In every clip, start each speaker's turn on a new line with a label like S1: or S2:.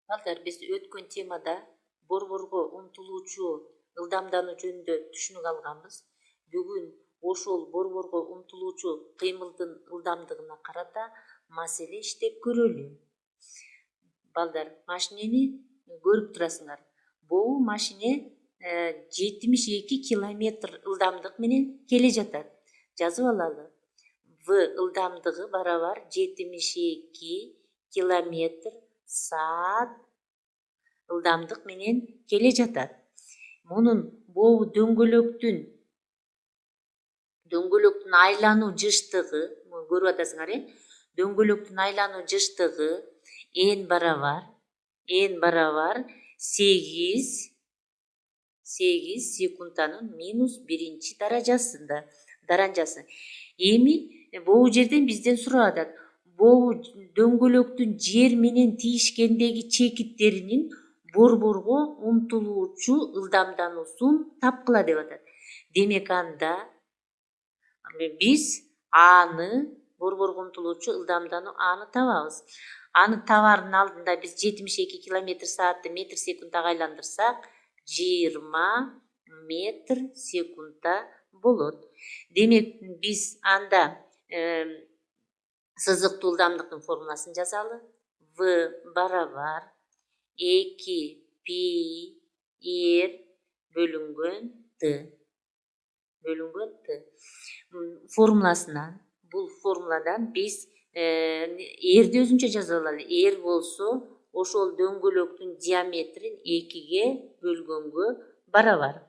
S1: Балдар, биз өткөн темада борборго умтулуучу ылдамдануу жөнүндө түшүнүк алганбыз. Бүгүн ошол борборго умтулуучу кыймылдын ылдамдыгына карата маселе иштеп көрөлү. Балдар, машинени көрүп турасыңар. Бул машине 72 километр ылдамдык менен келе жатат. Жазып алалы. В ылдамдыгы барабар 72 километр саат ылдамдык менен келе жатат. Мунун бобу дөңгөлөктүн айлануу жыштыгы, көрүп атасыңар дөңгөлөктүн айлануу жыштыгы n барабар 8 секундтанын минус 1 даранжасы. Эми бул жерден бизден сурап атат. Бул дөңгөлөктүн жер менен тийишкендеги чекиттеринин борборго умтулуучу ылдамдануусун тапкыла деп атат. Демек анда биз борборго умтулуучу ылдамдануу аны табабыз. Аны табаардын алдында биз 72 километр саатты метр секундтага айландырсак, 20 метр секундта болот. Демек биз анда сызыктуу ылдамдыктын формуласын жазалы. В барабар 2 пи р бөлүнгөн т. Бул формуладан биз эрди өзүнчө жазып алалы. Эр болсо ошол дөңгөлөктүн диаметрин 2ге бөлгөнгө барабар.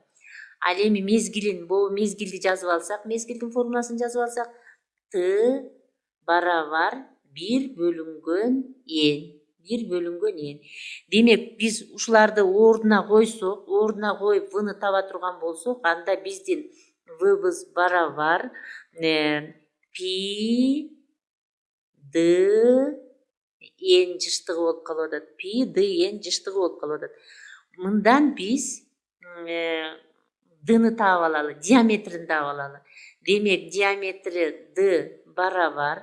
S1: Ал эми мезгилди жазып алсак, мезгилдин формуласын жазып алсак, т барабар 1 бөлүнгөн n. Демек биз ушуларды ордуна койсок, ордуна коюп v-ны таба турган болсок, анда биздин v-быз барабар пи д n жыштыгы болуп калып атат. Пи д n жыштыгы болуп калып атат. Мындан биз д-ны таап алалы, диаметрин таап алалы. Демек диаметри д барабар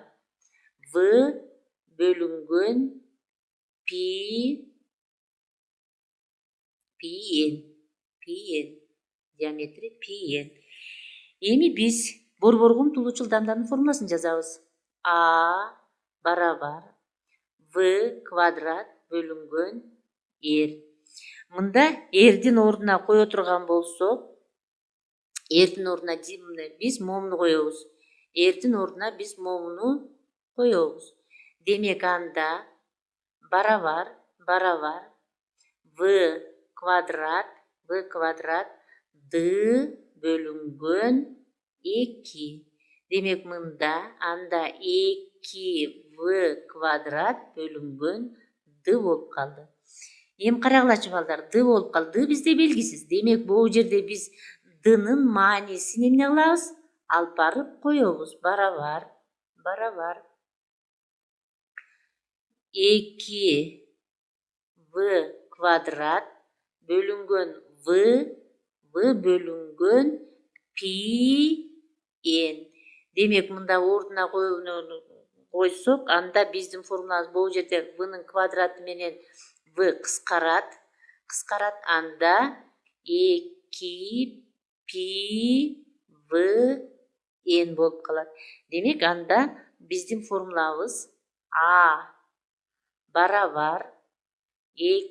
S1: в бөлүнгөн пи n. Диаметри пи n. Эми биз борборго умтулуучу ылдамдануу формуласын жазабыз. А барабар в квадрат бөлүнгөн р. Мында эрдин ордуна кое турган болсок, эрдин ордуна биз момуну коебуз. Демек анда барабар в квадрат д бөлүнгөн 2. Демек мында анда 2 в квадрат бөлүнгөн д болуп калды. Эми карагылачы балдар, д болуп калды. Д бизде белгисиз. Демек бул жерде биз д-нын маанисин эмне кылабыз? Алып барып коебуз. Барабар 2 в квадрат бөлүнгөн в бөлүнгөн пи n. Демек мында ордуна койсок, анда биздин формулабыз бул жерде v-нын квадраты менен в кыскарат. Анда 2 пи в n болуп калат. Демек анда биздин формулабыз А барабар 2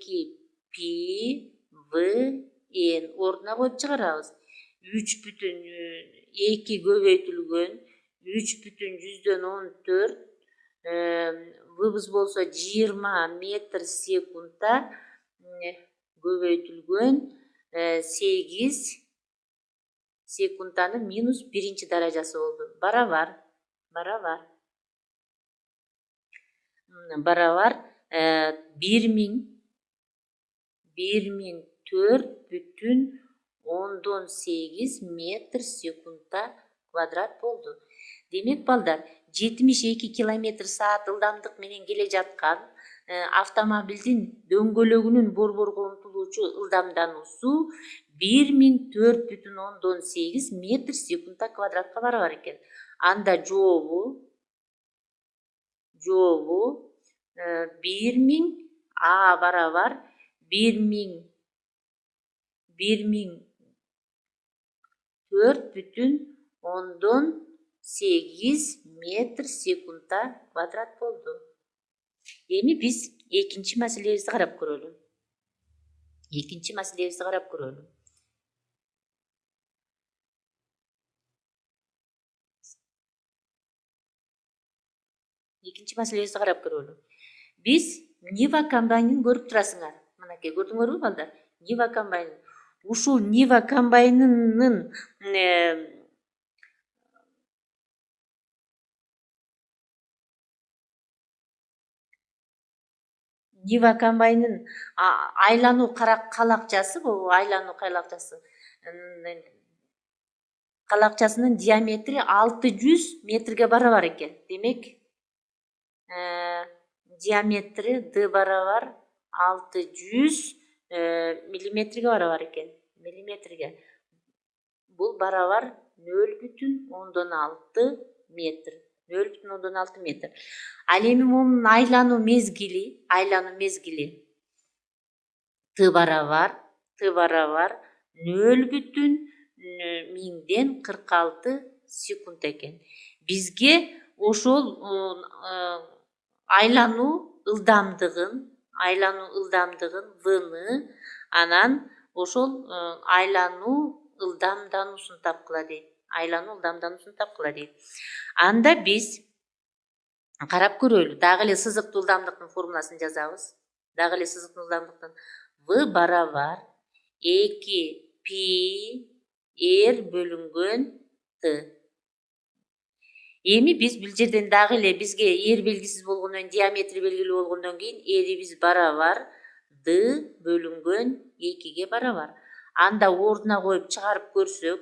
S1: пи в n. Ордуна коюп чыгарабыз. 2 көбөйтүлгөн 3,14 v-быз болсо 20 метр секундта көбөйтүлгөн 8 секундтанын минус 1 даражасы болду. Барабар 1004,8 метр секундта квадрат болду. Демек балдар, 72 километр саат ылдамдык менен келе жаткан автомобилдин дөңгөлөгүнүн борборго умтулуучу ылдамдануусу 1004,8 метр секундта квадратка барабар экен. Анда жообу 1000 А барабар 1004,8 метр секундта квадрат болду. Эми биз экинчи маселебизди карап көрөлү. Экинчи маселебизди карап көрөлү. Экинчи маселебизди карап көрөлү. Биз Нива комбайнын көрүп турасыңар. Мынакей көрдүңөрбү балдар? Нива комбайнын. Ушул Нива комбайнынын Нива комбайнын айлануу калакчасы, бул айлануу калакчасынын диаметри 600 метрге барабар экен. Демек, диаметри D барабар 600 миллиметрге барабар экен. Миллиметрге. Бул барабар 0,6 метр. 0,6 метр. Ал эми мунун айлануу мезгили Т барабар 0,46 секунд экен. Бизге ошол айлануу ылдамдыгын V-ны, анан ошол айлануу ылдамдануусун тапкыла дейт. Анда биз карап көрөлү. Дагы эле сызыктуу ылдамдыктын формуласын жазабыз. V барабар 2π r бөлүнгөн Т. Эми биз бул жерден дагы эле бизге r белгисиз болгондон кийин, диаметри белгилүү болгондон кийин r'ибиз барабар D бөлүнгөн 2ге барабар. Анда ордуна коюп чыгарып көрсөк,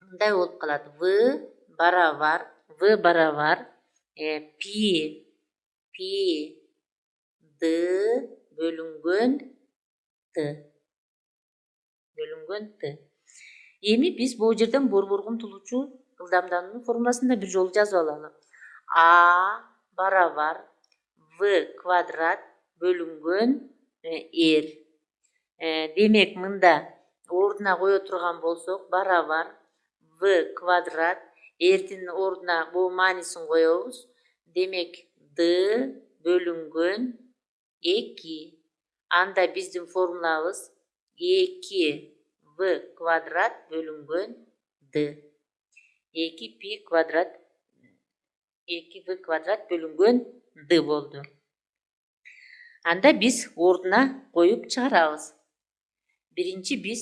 S1: мындай болуп калат. V барабар π D бөлүнгөн Т. Эми биз бул жерден борборго умтулуучу ылдамдануунун формуласын да бир жолу жазып алалы. А барабар V квадрат бөлүнгөн R. Демек, мында ордуна кое турган болсок, барабар V квадрат, R'дин ордуна бул маанисин коебуз. Демек, D бөлүнгөн 2. Анда биздин формулабыз 2V квадрат бөлүнгөн D. 2V квадрат бөлүнгөн D болду. Анда биз ордуна коюп чыгарабыз. Биринчи биз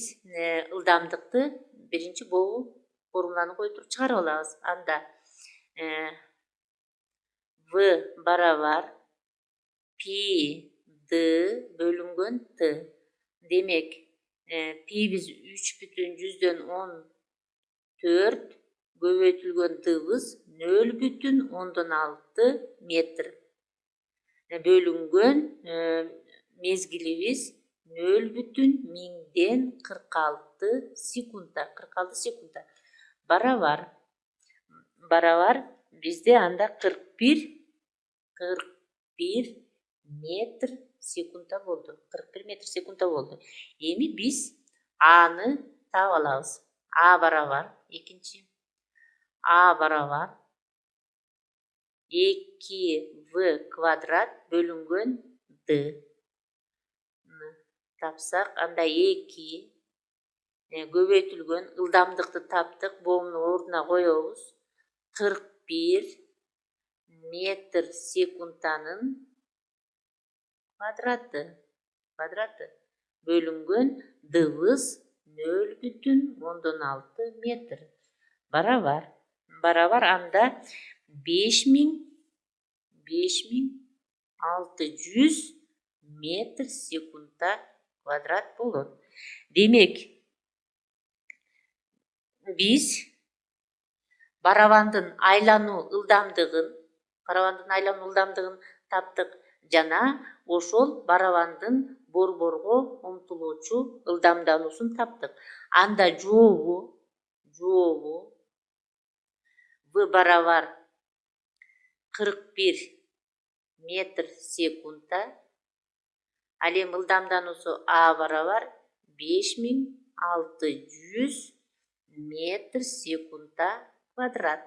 S1: ылдамдыкты биринчи болу формуланы кое туруп чыгарып алабыз. Анда V барабар π D бөлүнгөн Т. Демек, пибиз 3,14 көбөйтүлгөн T'быз 0,6 метр. Бөлүнгөн мезгилибиз 0,46 секундта. Барабар бизде анда 41 метр секундта болду. Эми биз Аны таап алабыз. А барабар 2V квадрат бөлүнгөн D. Тапсак, анда 2 көбөйтүлгөн ылдамдыкты таптык, бомну ордуна коебуз. 41 метр секундтанын квадраты бөлүнгөн D'быз 0,6 метр. Барабар анда 5600 метр секундта квадрат болот. Демек, биз барабандын айлануу ылдамдыгын таптык жана ошол барабандын борборго умтулуучу ылдамдануусун таптык. Анда жообу V барабар 41 метр секундта. Ал эми ылдамдануусу А барабар 5600 метр секундта квадрат.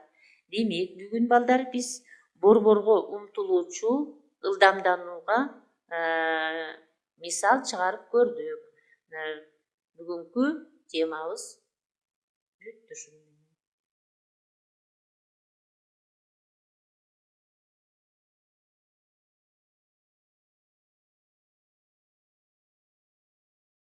S1: Демек, бүгүн балдар биз борборго умтулуучу ылдамданууга мисал чыгарып көрдүк. Бүгүнкү темабыз бүттү.